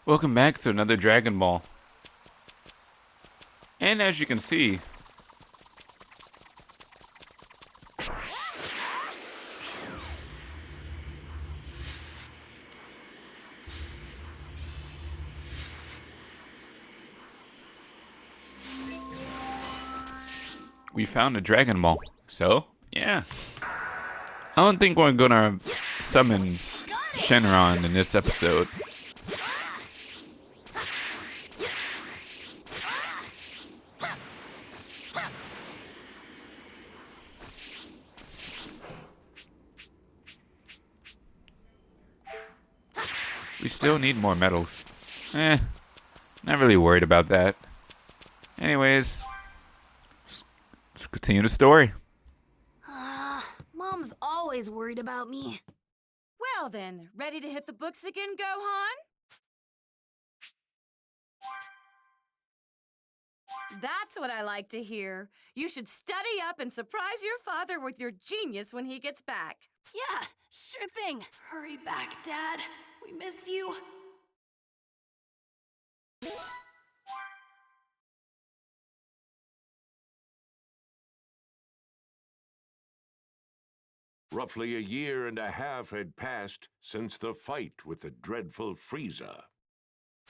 Welcome back to another Dragon Ball. And as you can see, we found a Dragon Ball. So, yeah. I don't think we're gonna summon Shenron in this episode. We still need more medals. Not really worried about that. Anyways, let's continue the story. Mom's always worried about me. Well then, ready to hit the books again, Gohan? That's what I like to hear. You should study up and surprise your father with your genius when he gets back. Yeah, sure thing. Hurry back, Dad. We miss you. Roughly a year and a half had passed since the fight with the dreadful Frieza.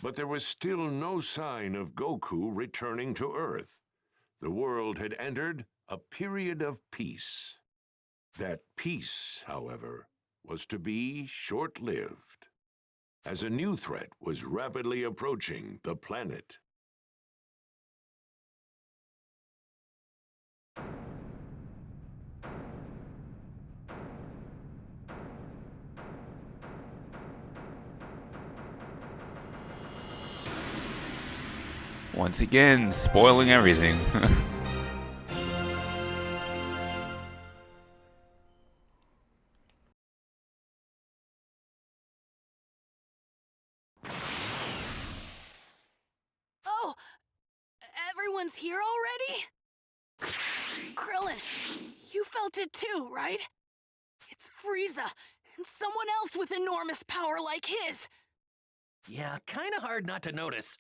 But there was still no sign of Goku returning to Earth. The world had entered a period of peace. That peace, however, was to be short-lived, as a new threat was rapidly approaching the planet. Once again, spoiling everything. Oh, everyone's here already? Krillin, you felt it too, right? It's Frieza, and someone else with enormous power like his. Yeah, kinda hard not to notice.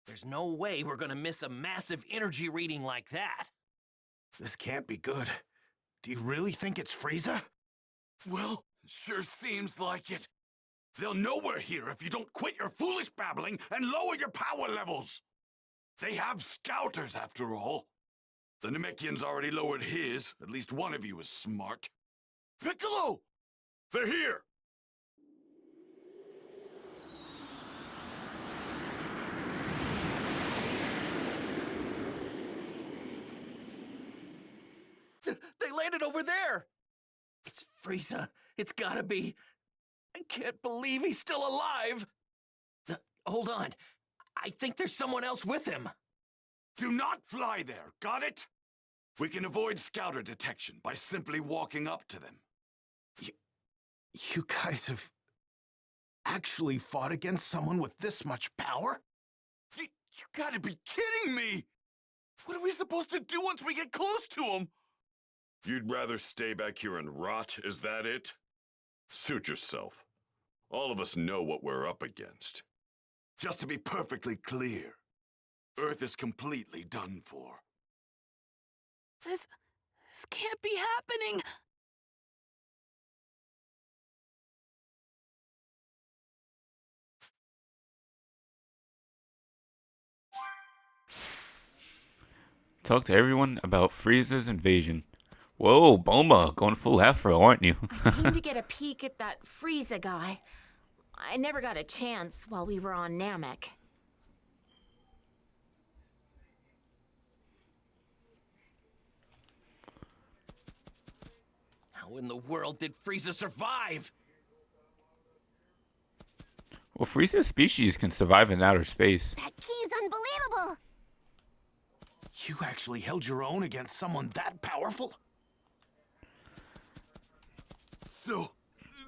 There's no way we're gonna miss a massive energy reading like that. This can't be good. Do you really think it's Frieza? Well, sure seems like it. They'll know we're here if you don't quit your foolish babbling and lower your power levels. They have scouters, after all. The Namekian's already lowered his. At least one of you is smart. Piccolo! They're here! They landed over there! It's Frieza. It's gotta be. I can't believe he's still alive! Hold on. I think there's someone else with him. Do not fly there, got it? We can avoid scouter detection by simply walking up to them. You guys have actually fought against someone with this much power? You gotta be kidding me! What are we supposed to do once we get close to him? You'd rather stay back here and rot, is that it? Suit yourself. All of us know what we're up against. Just to be perfectly clear, Earth is completely done for. This can't be happening. Talk to everyone about Frieza's invasion. Whoa, Bulma, going full afro, aren't you? I came to get a peek at that Frieza guy. I never got a chance while we were on Namek. How in the world did Frieza survive? Well, Frieza's species can survive in outer space. That key's unbelievable. You actually held your own against someone that powerful? So,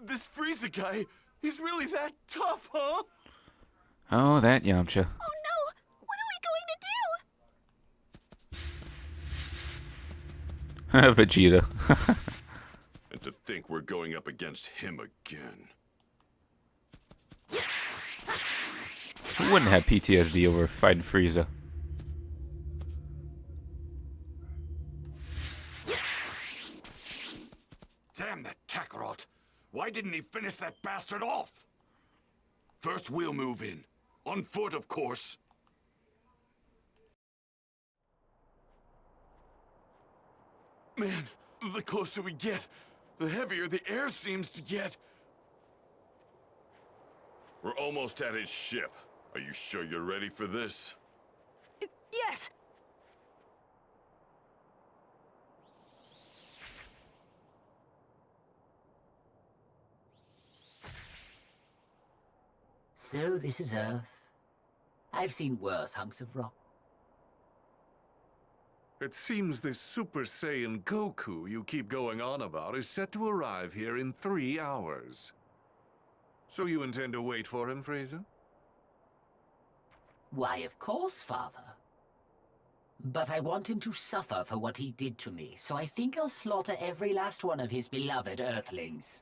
this Frieza guy, he's really that tough, huh? Oh, that Yamcha. Oh no! What are we going to do? Vegeta. And to think we're going up against him again. Who wouldn't have PTSD over fighting Frieza? Damn that Kakarot! Why didn't he finish that bastard off? First we'll move in. On foot, of course. Man, the closer we get, the heavier the air seems to get. We're almost at his ship. Are you sure you're ready for this? Yes! So this is Earth. I've seen worse hunks of rock. It seems this Super Saiyan Goku you keep going on about is set to arrive here in 3 hours. So you intend to wait for him, FRIEZA? Why, of course, Father. But I want him to suffer for what he did to me, so I think I'll slaughter every last one of his beloved Earthlings.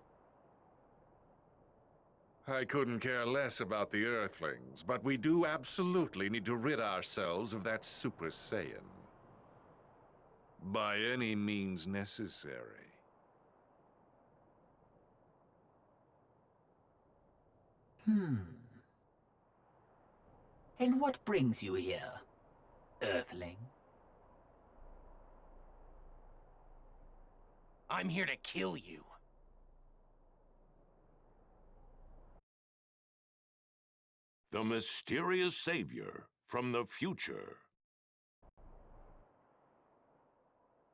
I couldn't care less about the Earthlings, but we do absolutely need to rid ourselves of that Super Saiyan. By any means necessary. And what brings you here, Earthling? I'm here to kill you. The mysterious savior from the future.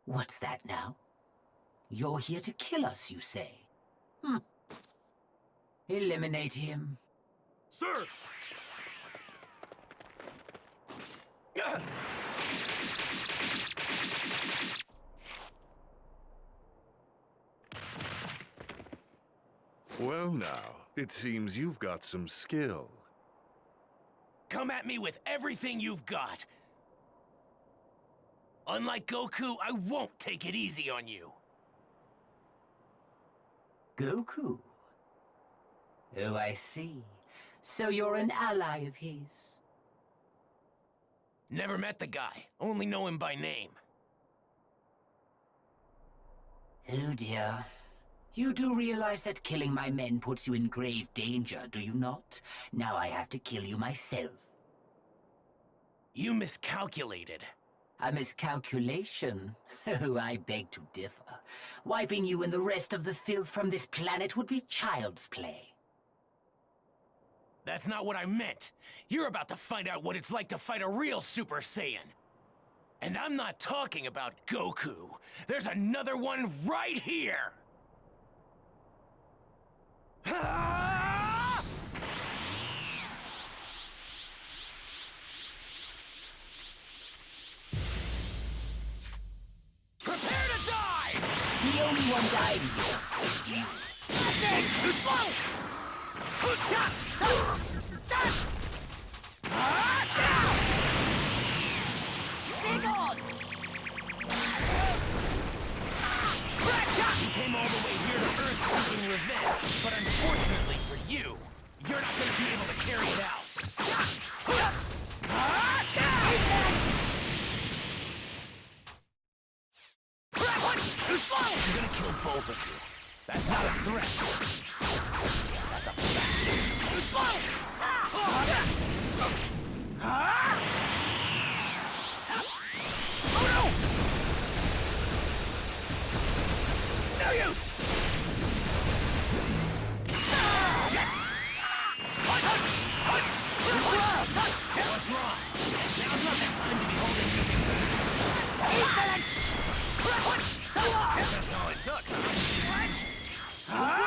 What's that now? You're here to kill us, you say? Eliminate him. Sir! Well now, it seems you've got some skill. Come at me with everything you've got. Unlike Goku, I won't take it easy on you. Goku? Oh, I see. So you're an ally of his. Never met the guy, only know him by name. Oh dear. You do realize that killing my men puts you in grave danger, do you not? Now I have to kill you myself. You miscalculated. A miscalculation? Oh, I beg to differ. Wiping you and the rest of the filth from this planet would be child's play. That's not what I meant. You're about to find out what it's like to fight a real Super Saiyan. And I'm not talking about Goku. There's another one right here! Ah! Prepare to die! The only one dying here is you. That's it! Too slow! Big on! You came all the way here to Earth seeking revenge, but unfortunately for you, you're not gonna be able to carry it out. Too slow! I'm gonna kill both of you. That's not a threat. That's a fact. Too slow! Oh no! No use! What's wrong? Now's not the time to be holding anything back. That's all it took, huh?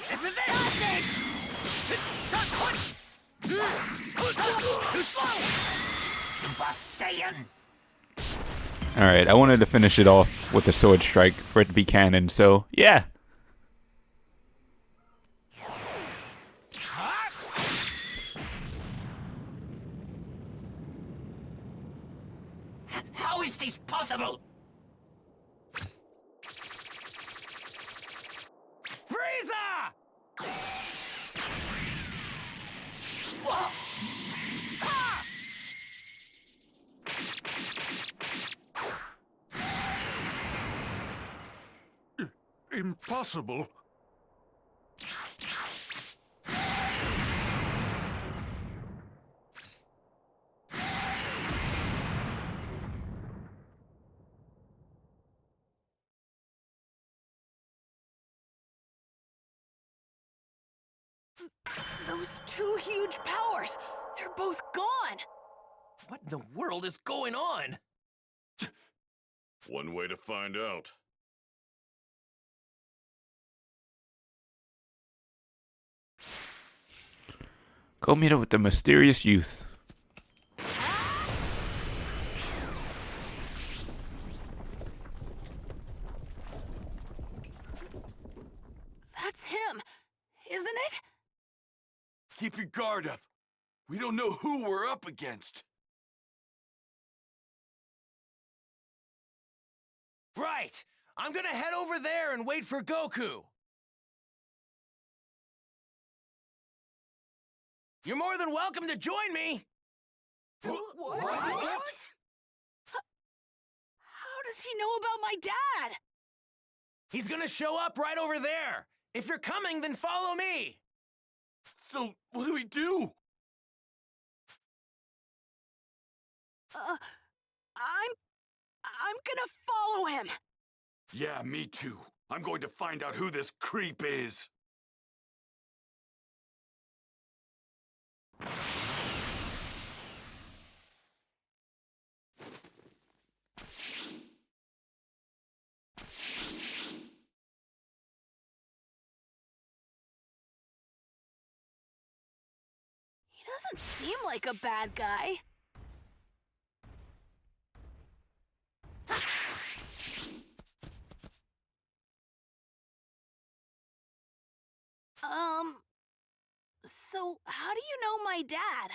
This is it! Too slow! Super Saiyan! Alright, I wanted to finish it off with a sword strike for it to be canon, so yeah. How is this possible? Frieza! What? Impossible. Those two huge powers, they're both gone. What in the world is going on? One way to find out. Go meet up with the mysterious youth. That's him, isn't it? Keep your guard up. We don't know who we're up against. Right! I'm gonna head over there and wait for Goku. You're more than welcome to join me. What? How does he know about my dad? He's gonna show up right over there. If you're coming, then follow me. So, what do we do? I'm gonna follow him. Yeah, me too. I'm going to find out who this creep is. He doesn't seem like a bad guy. So how do you know my dad?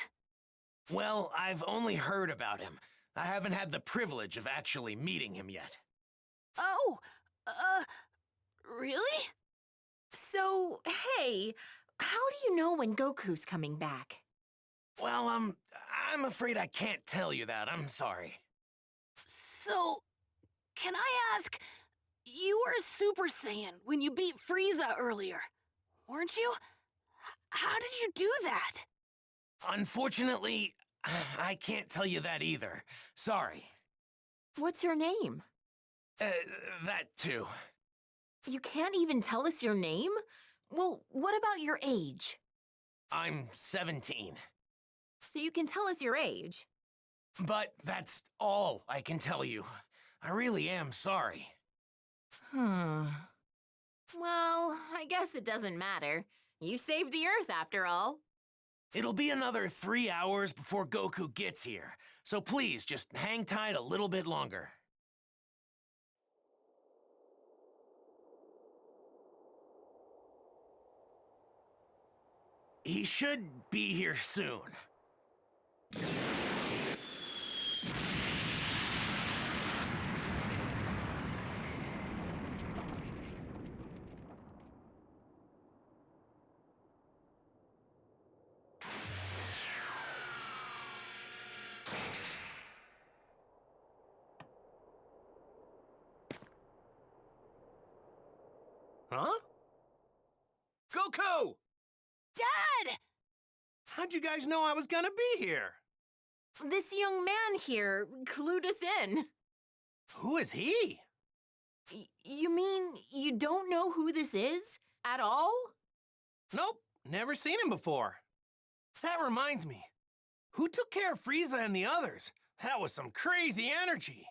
Well, I've only heard about him. I haven't had the privilege of actually meeting him yet. Oh, really? So, hey, how do you know when Goku's coming back? Well, I'm afraid I can't tell you that. I'm sorry. So, can I ask, you were a Super Saiyan when you beat Frieza earlier, weren't you? How did you do that? Unfortunately, I can't tell you that either. Sorry. What's your name? That too. You can't even tell us your name? Well, what about your age? I'm 17. So you can tell us your age. But that's all I can tell you. I really am sorry. Well, I guess it doesn't matter. You saved the Earth after all. It'll be another 3 hours before Goku gets here, so please just hang tight a little bit longer. He should be here soon. Huh? Goku! Dad! How'd you guys know I was gonna be here? This young man here clued us in. Who is he? You mean you don't know who this is? At all? Nope, never seen him before. That reminds me. Who took care of Frieza and the others? That was some crazy energy.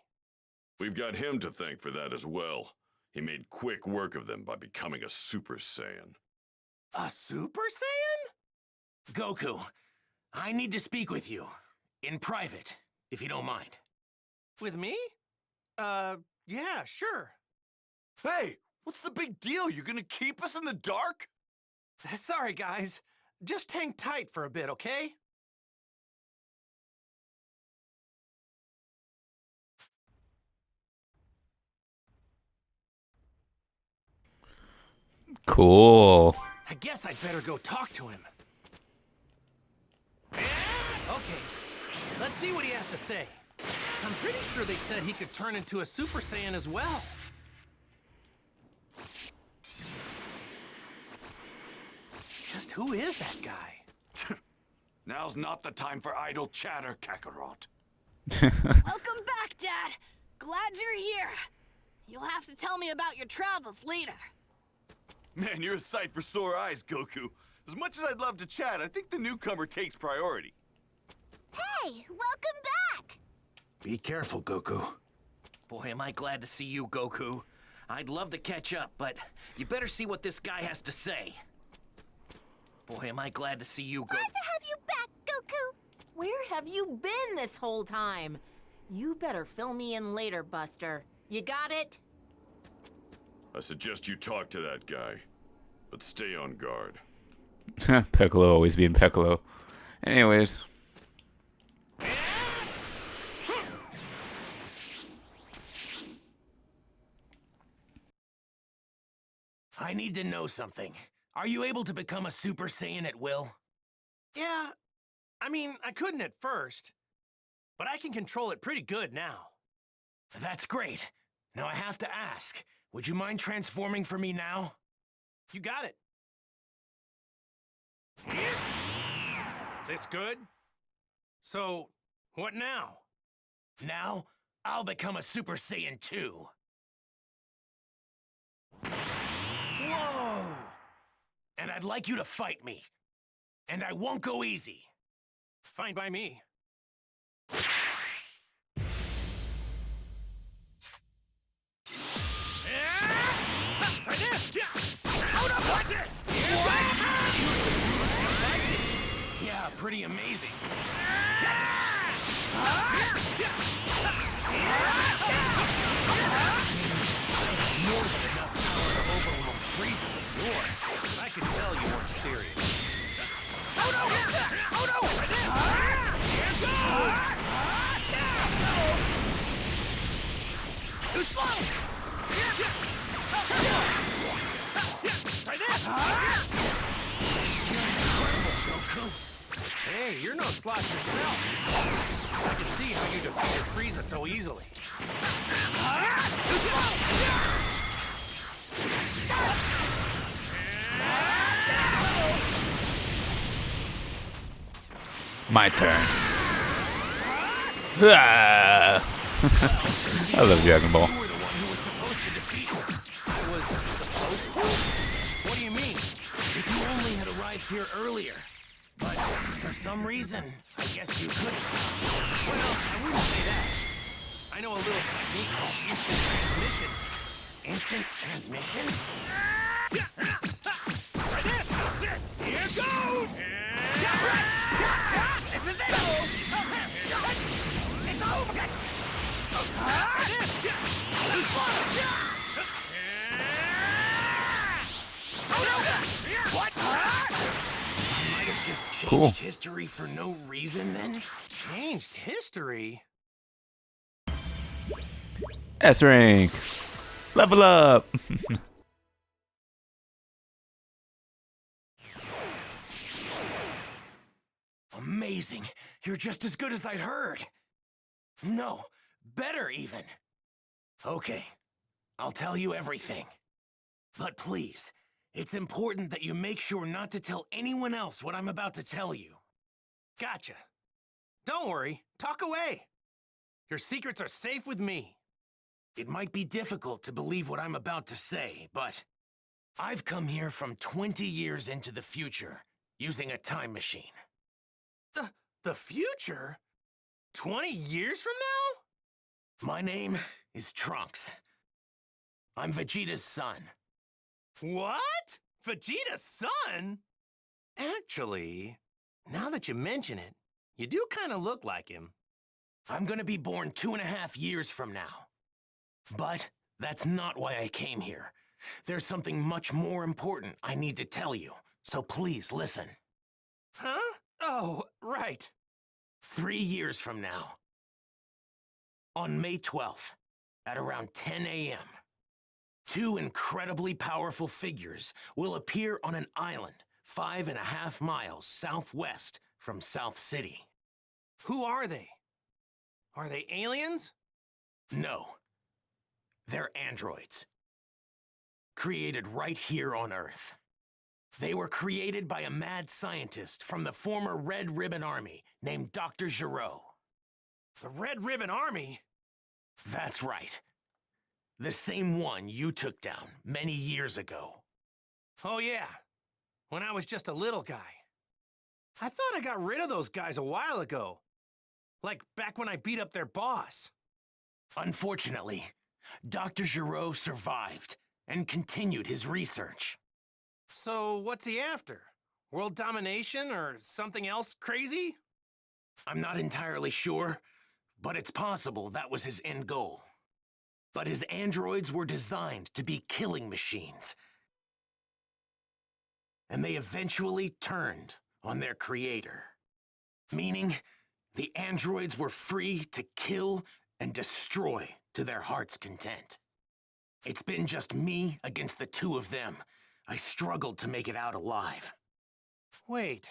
We've got him to thank for that as well. He made quick work of them by becoming a Super Saiyan. A Super Saiyan? Goku, I need to speak with you. In private, if you don't mind. With me? Yeah, sure. Hey, what's the big deal? You gonna keep us in the dark? Sorry, guys. Just hang tight for a bit, okay? Cool. I guess I'd better go talk to him. Okay, let's see what he has to say. I'm pretty sure they said he could turn into a Super Saiyan as well. Just who is that guy? Now's not the time for idle chatter, Kakarot. Welcome back, Dad. Glad you're here. You'll have to tell me about your travels later. Man, you're a sight for sore eyes, Goku. As much as I'd love to chat, I think the newcomer takes priority. Hey, welcome back! Be careful, Goku. Boy, am I glad to see you, Goku. I'd love to catch up, but you better see what this guy has to say. Boy, am I glad to see you, Goku. Glad to have you back, Goku! Where have you been this whole time? You better fill me in later, Buster. You got it? I suggest you talk to that guy, but stay on guard. Piccolo always being Piccolo. Anyways. I need to know something. Are you able to become a Super Saiyan at will? Yeah, I mean, I couldn't at first, but I can control it pretty good now. That's great. Now I have to ask, would you mind transforming for me now? You got it. This good? So, what now? Now, I'll become a Super Saiyan 2. Whoa! And I'd like you to fight me. And I won't go easy. Fine by me. Try this! Hold up, watch this! Yeah, pretty amazing. More than enough power to overwhelm Frieza with yours. I could tell you weren't serious. Oh no! Oh no! Here goes! Too slow! Try this! You're incredible, Goku. Hey, you're no slouch yourself. I can see how you defeated Frieza so easily. Too slow! My turn. Ah. I love Dragon Ball. You were the one who was supposed to defeat him. I was supposed to? What do you mean? If you only had arrived here earlier. But for some reason, I guess you couldn't. Well, I wouldn't say that. I know a little technique called instant transmission. Instant transmission? Try this! How's this? Here goes! This is it! It's over! Try this! Too slow! Oh no! What? I might have just changed history for no reason then? Changed history? S rank. Level up. Amazing. You're just as good as I'd heard. No, better even. Okay, I'll tell you everything. But please, it's important that you make sure not to tell anyone else what I'm about to tell you. Gotcha. Don't worry, talk away. Your secrets are safe with me. It might be difficult to believe what I'm about to say, but I've come here from 20 years into the future using a time machine. The future? 20 years from now? My name is Trunks. I'm Vegeta's son. What? Vegeta's son? Actually, now that you mention it, you do kind of look like him. I'm gonna be born 2.5 years from now. But that's not why I came here. There's something much more important I need to tell you, so please listen. Huh? Oh, right. 3 years from now, on May 12th, at around 10 a.m., 2 incredibly powerful figures will appear on an island 5.5 miles southwest from South City. Who are they? Are they aliens? No. They're androids. Created right here on Earth. They were created by a mad scientist from the former Red Ribbon Army named Dr. Giraud. The Red Ribbon Army? That's right. The same one you took down many years ago. Oh yeah, when I was just a little guy. I thought I got rid of those guys a while ago. Like back when I beat up their boss. Unfortunately, Dr. Giraud survived and continued his research. So what's he after? World domination or something else crazy? I'm not entirely sure, but it's possible that was his end goal. But his androids were designed to be killing machines. And they eventually turned on their creator. Meaning, the androids were free to kill and destroy to their heart's content. It's been just me against the 2 of them. I struggled to make it out alive. Wait,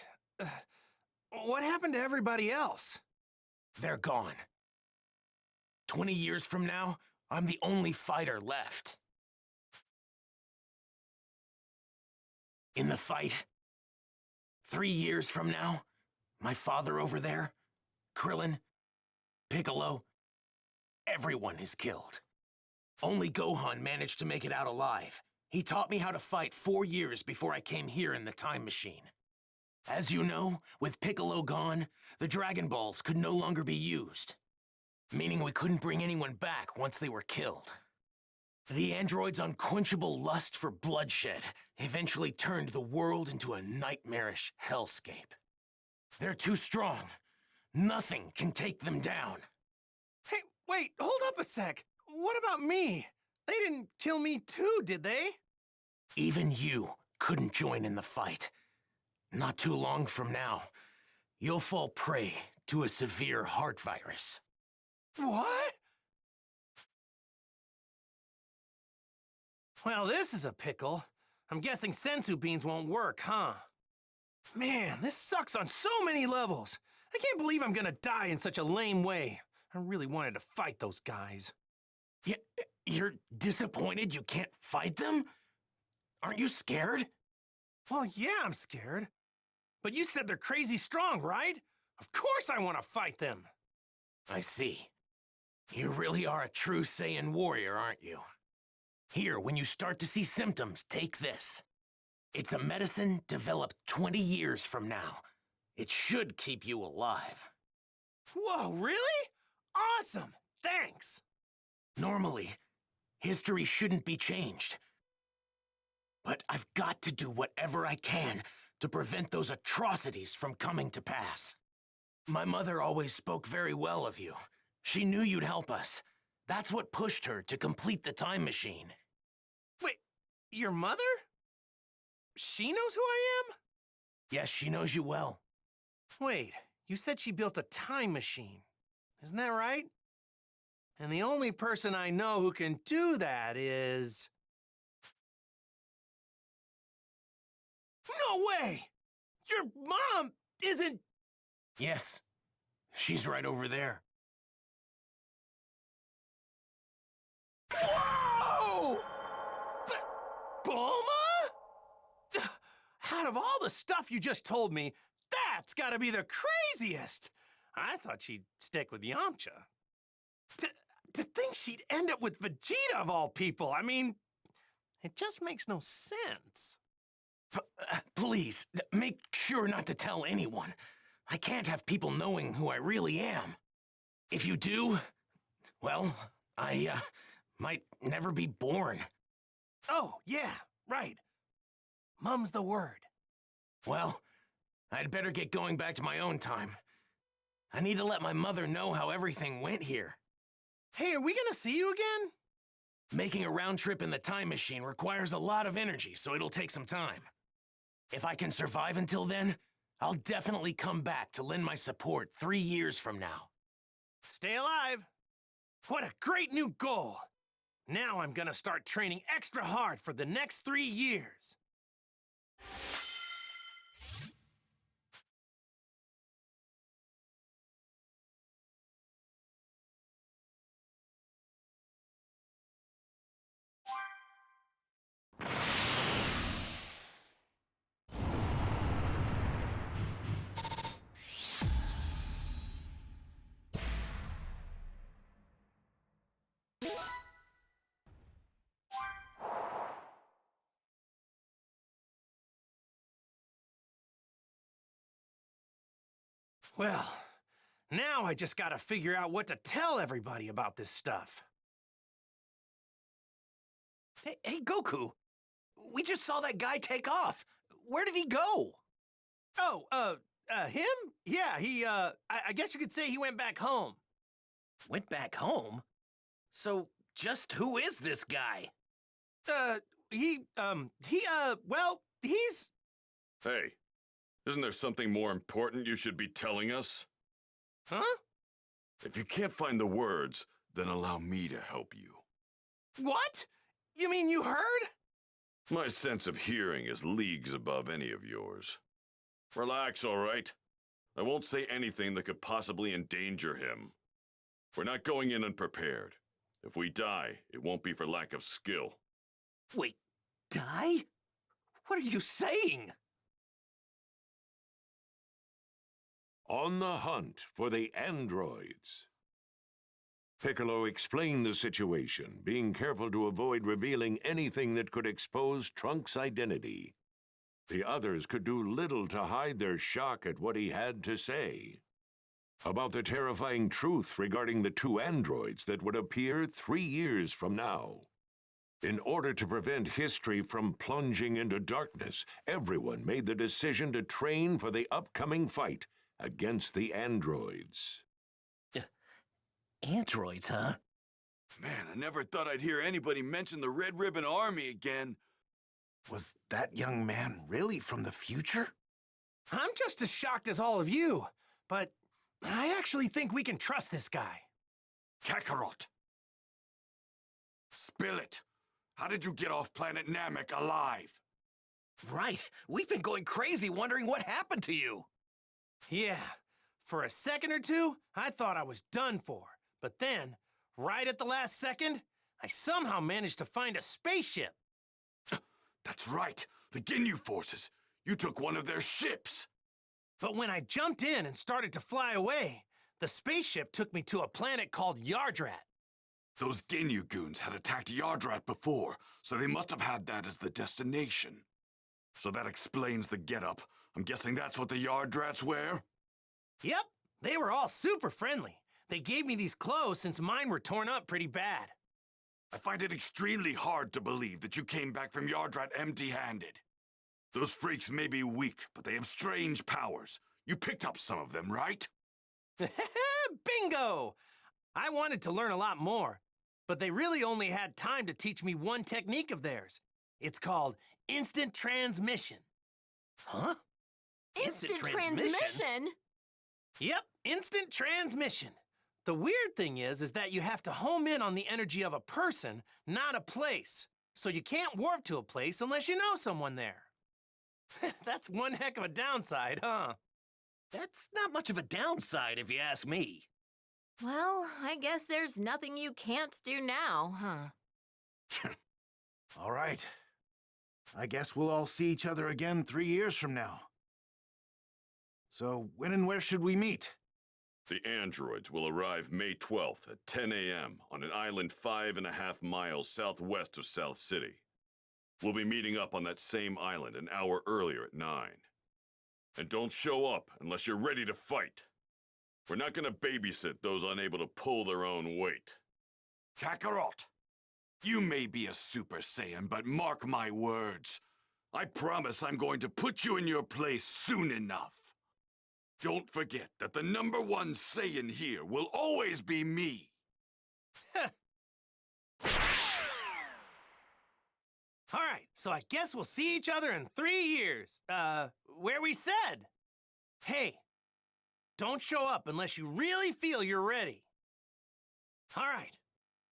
what happened to everybody else? They're gone. 20 years from now, I'm the only fighter left. In the fight, 3 years from now, my father over there, Krillin, Piccolo, everyone is killed. Only Gohan managed to make it out alive. He taught me how to fight 4 years before I came here in the time machine. As you know, with Piccolo gone, the Dragon Balls could no longer be used. Meaning we couldn't bring anyone back once they were killed. The android's unquenchable lust for bloodshed eventually turned the world into a nightmarish hellscape. They're too strong. Nothing can take them down. Hey, wait, hold up a sec. What about me? They didn't kill me too, did they? Even you couldn't join in the fight. Not too long from now, you'll fall prey to a severe heart virus. What? Well, this is a pickle. I'm guessing sensu beans won't work, huh? Man, this sucks on so many levels. I can't believe I'm gonna die in such a lame way. I really wanted to fight those guys. You're disappointed you can't fight them? Aren't you scared? Well, yeah, I'm scared. But you said they're crazy strong, right? Of course I want to fight them. I see. You really are a true Saiyan warrior, aren't you? Here, when you start to see symptoms, take this. It's a medicine developed 20 years from now. It should keep you alive. Whoa, really? Awesome! Thanks! Normally, history shouldn't be changed. But I've got to do whatever I can to prevent those atrocities from coming to pass. My mother always spoke very well of you. She knew you'd help us. That's what pushed her to complete the time machine. Wait, your mother? She knows who I am? Yes, she knows you well. Wait, you said she built a time machine. Isn't that right? And the only person I know who can do that is... No way! Your mom isn't... Yes, she's right over there. Whoa! Bulma? Out of all the stuff you just told me, that's gotta be the craziest! I thought she'd stick with Yamcha. To think she'd end up with Vegeta of all people, I mean, it just makes no sense. Please, make sure not to tell anyone. I can't have people knowing who I really am. If you do, well, I, might never be born. Oh, yeah, right. Mum's the word. Well, I'd better get going back to my own time. I need to let my mother know how everything went here. Hey, are we gonna see you again? Making a round trip in the time machine requires a lot of energy, so it'll take some time. If I can survive until then, I'll definitely come back to lend my support 3 years from now. Stay alive! What a great new goal! Now I'm gonna start training extra hard for the next 3 years. Well, now I just gotta figure out what to tell everybody about this stuff. Hey, Goku! We just saw that guy take off. Where did he go? Oh, him? Yeah, I guess you could say he went back home. Went back home? So, just who is this guy? Well, he's... Hey, isn't there something more important you should be telling us? Huh? If you can't find the words, then allow me to help you. What? You mean you heard? My sense of hearing is leagues above any of yours. Relax, all right? I won't say anything that could possibly endanger him. We're not going in unprepared. If we die, it won't be for lack of skill. Wait, die? What are you saying? On the hunt for the androids. Piccolo explained the situation, being careful to avoid revealing anything that could expose Trunks' identity. The others could do little to hide their shock at what he had to say about the terrifying truth regarding the 2 androids that would appear 3 years from now. In order to prevent history from plunging into darkness, everyone made the decision to train for the upcoming fight against the androids. Androids, huh? Man, I never thought I'd hear anybody mention the Red Ribbon Army again. Was that young man really from the future? I'm just as shocked as all of you, but I actually think we can trust this guy. Kakarot! Spill it! How did you get off planet Namek alive? Right. We've been going crazy wondering what happened to you. Yeah, for a second or two, I thought I was done for. But then, right at the last second, I somehow managed to find a spaceship. That's right, the Ginyu forces. You took one of their ships. But when I jumped in and started to fly away, the spaceship took me to a planet called Yardrat. Those Ginyu goons had attacked Yardrat before, so they must have had that as the destination. So that explains the getup. I'm guessing that's what the Yardrats wear? Yep, they were all super friendly. They gave me these clothes since mine were torn up pretty bad. I find it extremely hard to believe that you came back from Yardrat empty-handed. Those freaks may be weak, but they have strange powers. You picked up some of them, right? Bingo! I wanted to learn a lot more, but they really only had time to teach me one technique of theirs. It's called instant transmission. Huh? Instant transmission? Yep, instant transmission. The weird thing is that you have to home in on the energy of a person, not a place. So you can't warp to a place unless you know someone there. That's one heck of a downside, huh? That's not much of a downside if you ask me. Well, I guess there's nothing you can't do now, huh? All right. I guess we'll all see each other again 3 years from now. So, when and where should we meet? The androids will arrive May 12th at 10 a.m. on an island 5.5 miles southwest of South City. We'll be meeting up on that same island an hour earlier at 9. And don't show up unless you're ready to fight. We're not gonna babysit those unable to pull their own weight. Kakarot! You may be a Super Saiyan, but mark my words. I promise I'm going to put you in your place soon enough. Don't forget that the #1 Saiyan here will always be me. So I guess we'll see each other in 3 years. Where we said. Hey, don't show up unless you really feel you're ready. All right,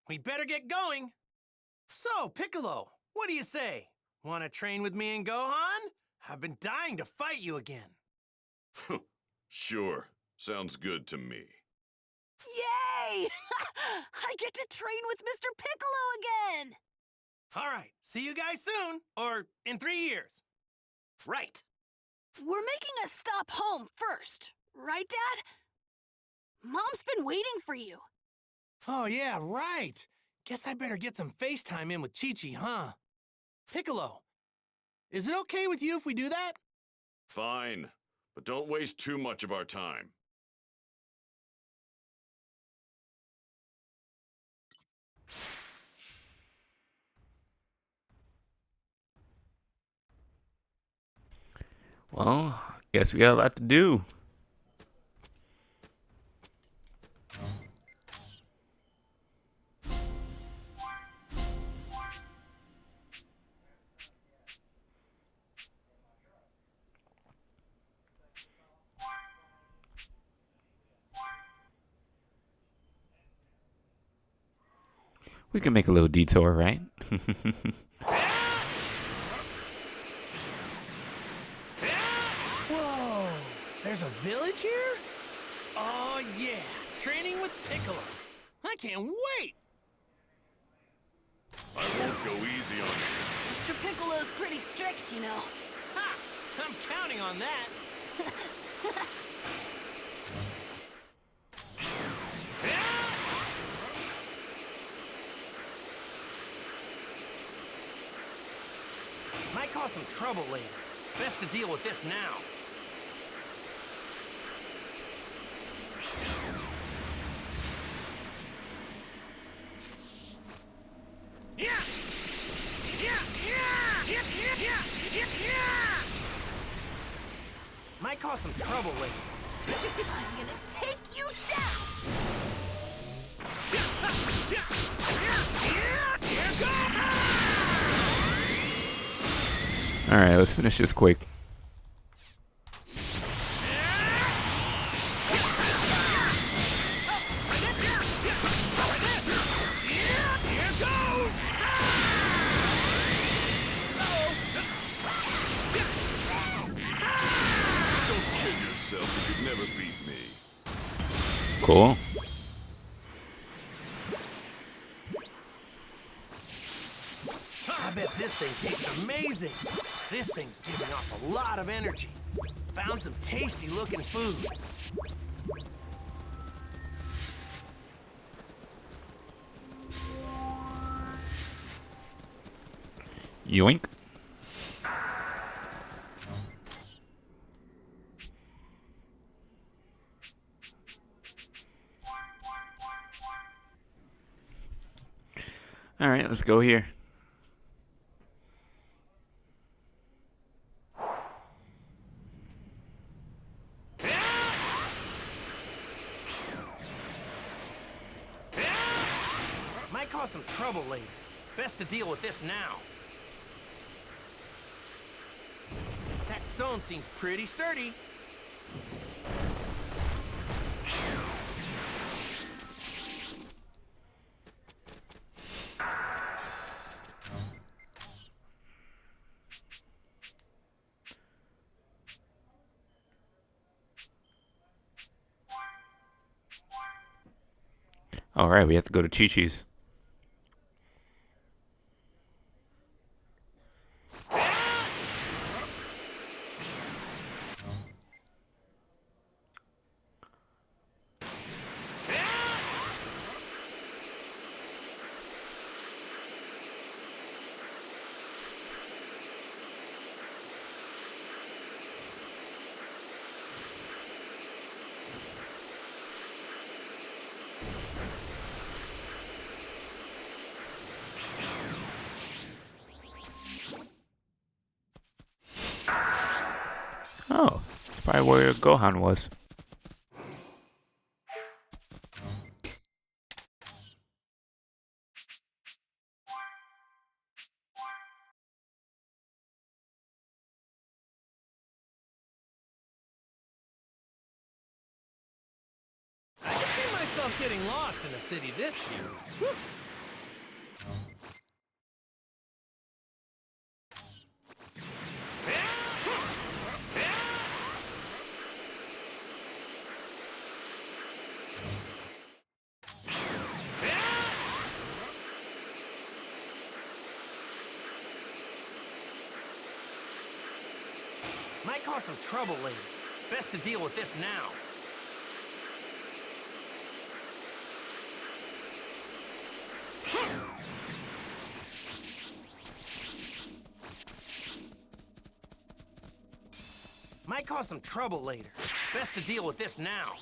we better get going. So, Piccolo, what do you say? Want to train with me and Gohan? I've been dying to fight you again. Sure. Sounds good to me. Yay! I get to train with Mr. Piccolo again! All right, see you guys soon, or in 3 years. Right. We're making a stop home first, right, Dad? Mom's been waiting for you. Oh, yeah, right. Guess I better get some FaceTime in with Chi-Chi, huh? Piccolo, is it okay with you if we do that? Fine, but don't waste too much of our time. Well, guess we got a lot to do. We can make a little detour, right? Whoa, there's a village here? Oh, yeah, training with Piccolo. I can't wait! I won't go easy on you. Mr. Piccolo's pretty strict, you know. Ha! I'm counting on that. Might cause some trouble later. Best to deal with this now. Yeah! Yeah! Yeah! Yeah! Yeah! Yeah! Yeah! Might cause some trouble later. I'm gonna take you down! Alright, let's finish this quick. Don't kid yourself, you could never beat me. Cool. I bet this thing tastes amazing. This thing's giving off a lot of energy. Found some tasty looking food. Yoink. Alright, let's go here. Might cause some trouble later. Best to deal with this now. That stone seems pretty sturdy. Alright, we have to go to Chi-Chi's. Oh, that's probably where Gohan was. yourself getting lost in a city this huge. Whew. Might cause some trouble later. Best to deal with this now. Might cause some trouble later. Best to deal with this now.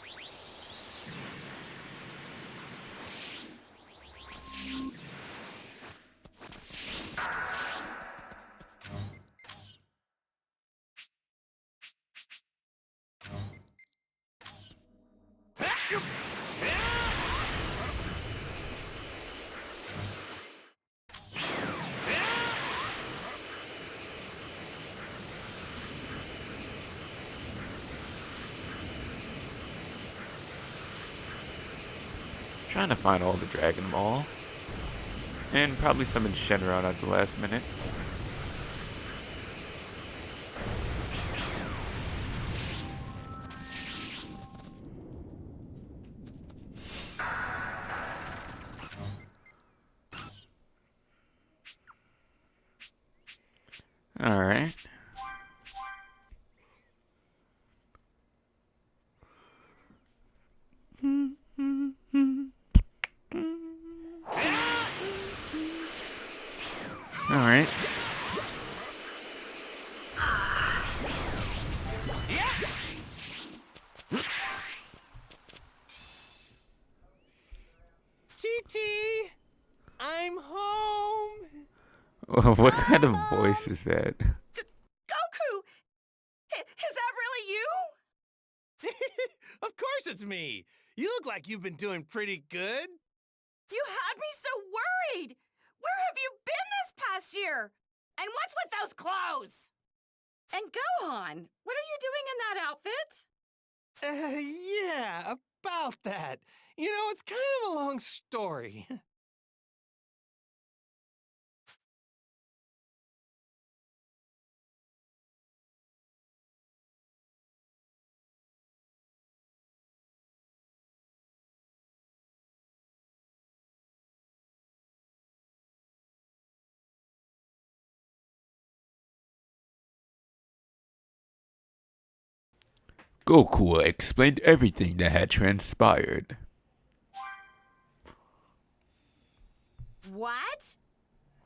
Trying to find all the Dragon Ball. And probably summon Shenron at the last minute. Alright. Alright. Chi-Chi! I'm home! What kind of voice is that? Goku! Is that really you? Of course it's me! You look like you've been doing pretty good. You had me so worried! Where have you been this past year? And what's with those clothes? And Gohan, what are you doing in that outfit? Yeah, about that. You know, it's kind of a long story. Goku explained everything that had transpired. What?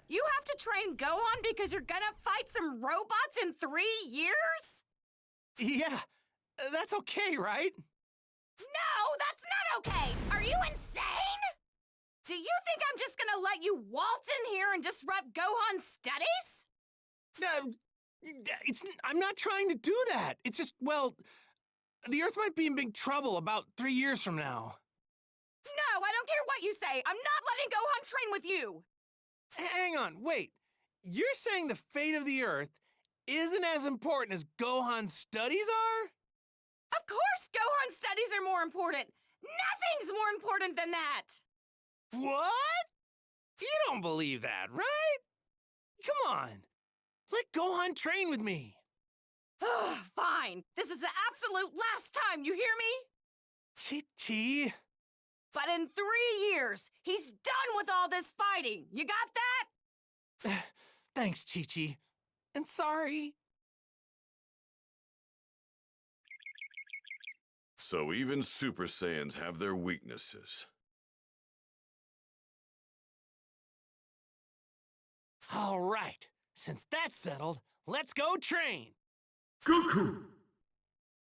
You have to train Gohan because you're gonna fight some robots in 3 years? Yeah, that's okay, right? No, that's not okay! Are you insane? Do you think I'm just gonna let you waltz in here and disrupt Gohan's studies? I'm not trying to do that. It's just, well, the Earth might be in big trouble about 3 years from now. No, I don't care what you say. I'm not letting Gohan train with you. Hang on, wait. You're saying the fate of the Earth isn't as important as Gohan's studies are? Of course Gohan's studies are more important. Nothing's more important than that. What? You don't believe that, right? Come on. Let Gohan train with me. Fine. This is the absolute last time, you hear me? Chi-Chi. But in 3 years, he's done with all this fighting. You got that? Thanks, Chi-Chi. And sorry. So even Super Saiyans have their weaknesses. All right. Since that's settled, let's go train. Goku!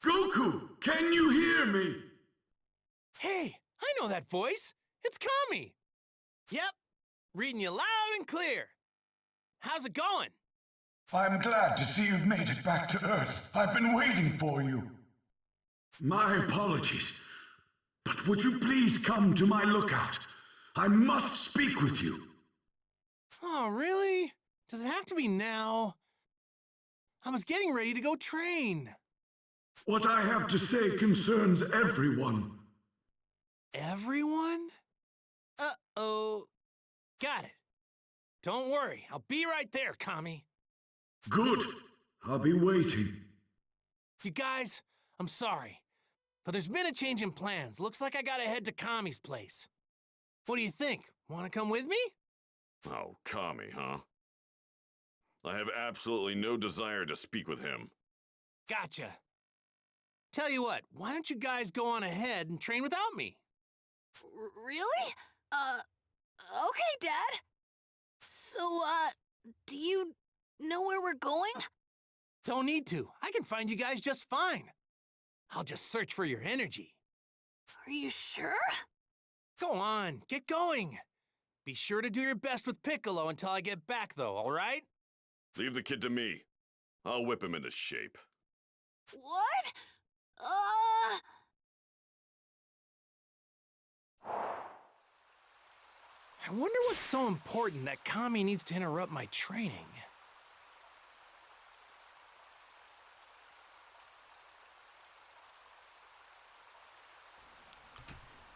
Goku! Can you hear me? Hey, I know that voice. It's Kami. Yep, reading you loud and clear. How's it going? I'm glad to see you've made it back to Earth. I've been waiting for you. My apologies, but would you please come to my lookout? I must speak with you. Oh, really? Does it have to be now? I was getting ready to go train. What I have to say concerns everyone. everyone? Uh-oh. Got it. Don't worry, I'll be right there, Kami. Good. I'll be waiting. You guys, I'm sorry, but there's been a change in plans. Looks like I gotta head to Kami's place. What do you think? Wanna come with me? Oh, Kami, huh? I have absolutely no desire to speak with him. Gotcha. Tell you what, why don't you guys go on ahead and train without me? Really? Okay, Dad. So, do you know where we're going? Don't need to. I can find you guys just fine. I'll just search for your energy. Are you sure? Go on, get going. Be sure to do your best with Piccolo until I get back, though, all right? Leave the kid to me. I'll whip him into shape. What? I wonder what's so important that Kami needs to interrupt my training.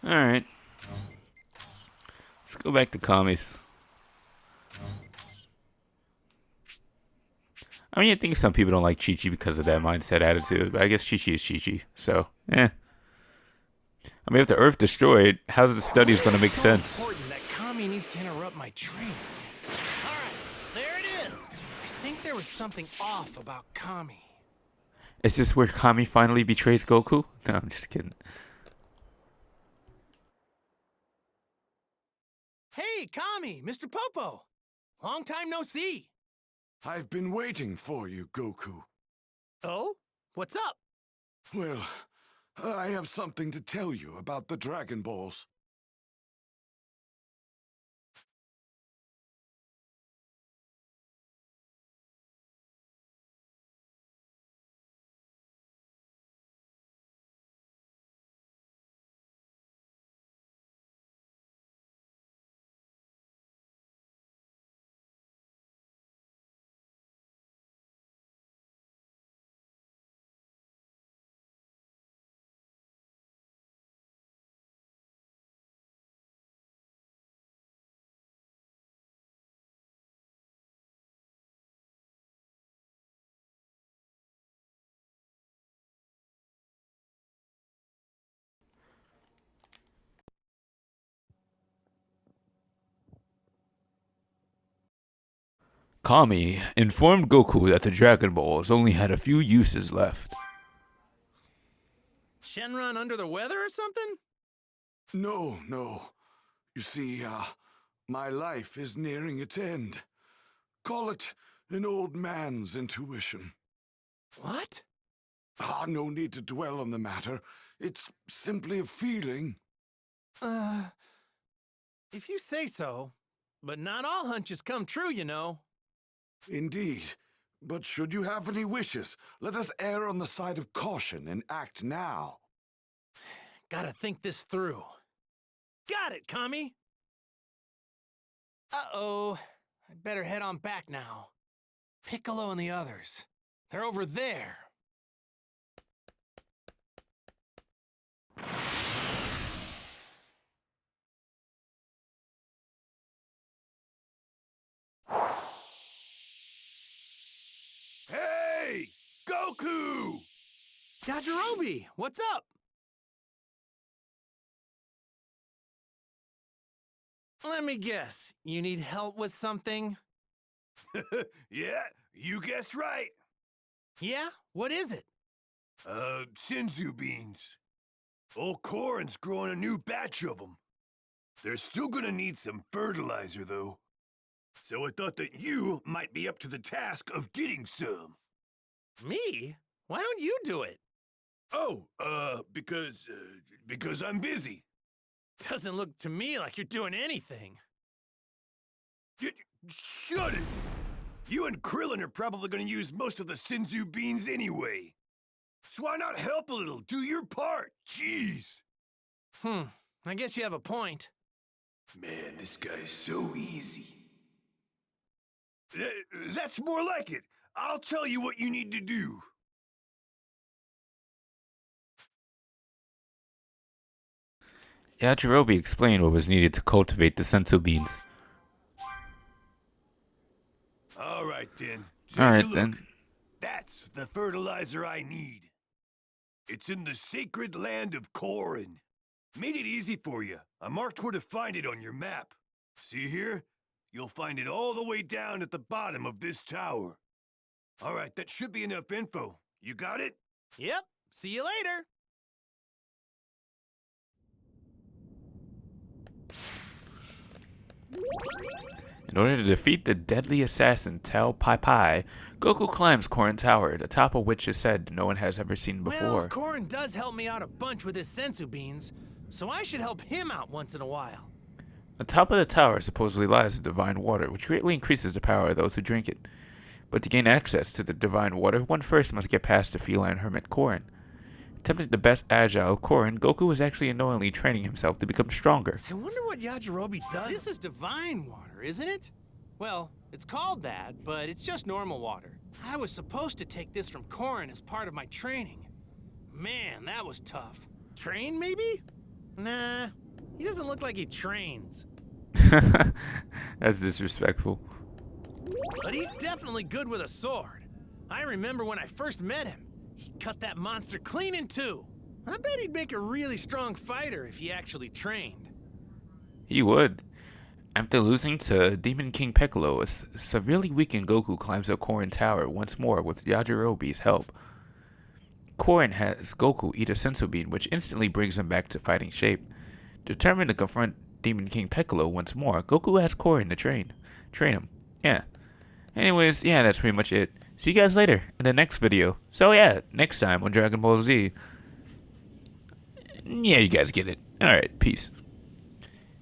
Alright. Let's go back to Kami's. I mean, I think some people don't like Chi-Chi because of that mindset attitude, but I guess Chi-Chi is Chi-Chi, so, eh. I mean, if the Earth destroyed, how's the studies going to make sense? Important that Kami needs to interrupt my training. All right, there it is. I think there was something off about Kami. Is this where Kami finally betrays Goku? No, I'm just kidding. Hey, Kami, Mr. Popo. Long time no see. I've been waiting for you, Goku. Oh? What's up? Well, I have something to tell you about the Dragon Balls. Kami informed Goku that the Dragon Balls only had a few uses left. Shenron under the weather or something? No. You see, my life is nearing its end. Call it an old man's intuition. What? No need to dwell on the matter. It's simply a feeling. If you say so. But not all hunches come true, you know. Indeed. But should you have any wishes, let us err on the side of caution and act now. Gotta think this through. Got it, Kami! Uh-oh. I'd better head on back now. Piccolo and the others. They're over there. Hey! Goku! Yajirobe, what's up? Let me guess. You need help with something? Yeah, you guessed right. Yeah? What is it? Senzu beans. Old Korin's growing a new batch of them. They're still gonna need some fertilizer, though. So I thought that you might be up to the task of getting some. Me? Why don't you do it? Oh, because I'm busy. Doesn't look to me like you're doing anything. Shut it! You and Krillin are probably gonna use most of the Senzu beans anyway. So why not help a little? Do your part. Jeez. I guess you have a point. Man, this guy's so easy. That's more like it. I'll tell you what you need to do. Yajirobe explained what was needed to cultivate the sensu beans. All right, then. Take a Alright look. then. That's the fertilizer I need. It's in the sacred land of Korin. Made it easy for you. I marked where to find it on your map. See here? You'll find it all the way down at the bottom of this tower. All right, that should be enough info. You got it? Yep. See you later. In order to defeat the deadly assassin Tao Pai Pai, Goku climbs Korin Tower, the top of which is said no one has ever seen Well, before. Korin does help me out a bunch with his sensu beans, so I should help him out once in a while. On top of the tower supposedly lies the divine water, which greatly increases the power of those who drink it. But to gain access to the divine water, one first must get past the feline hermit Korin. Attempting the best agile of Korin, Goku was actually unknowingly training himself to become stronger. I wonder what Yajirobe does. This is divine water, isn't it? Well, it's called that, but it's just normal water. I was supposed to take this from Korin as part of my training. Man, that was tough. Train, maybe? Nah, he doesn't look like he trains. That's disrespectful. But he's definitely good with a sword. I remember when I first met him. He cut that monster clean in two. I bet he'd make a really strong fighter if he actually trained. He would. After losing to Demon King Piccolo, a severely weakened Goku climbs up Korin Tower once more with Yajirobe's help. Korin has Goku eat a sensu bean, which instantly brings him back to fighting shape. Determined to confront Demon King Piccolo once more, Goku asks Korin to train him. Yeah. Anyways, yeah, that's pretty much it. See you guys later in the next video. So yeah, next time on Dragon Ball Z. Yeah, you guys get it. Alright, peace.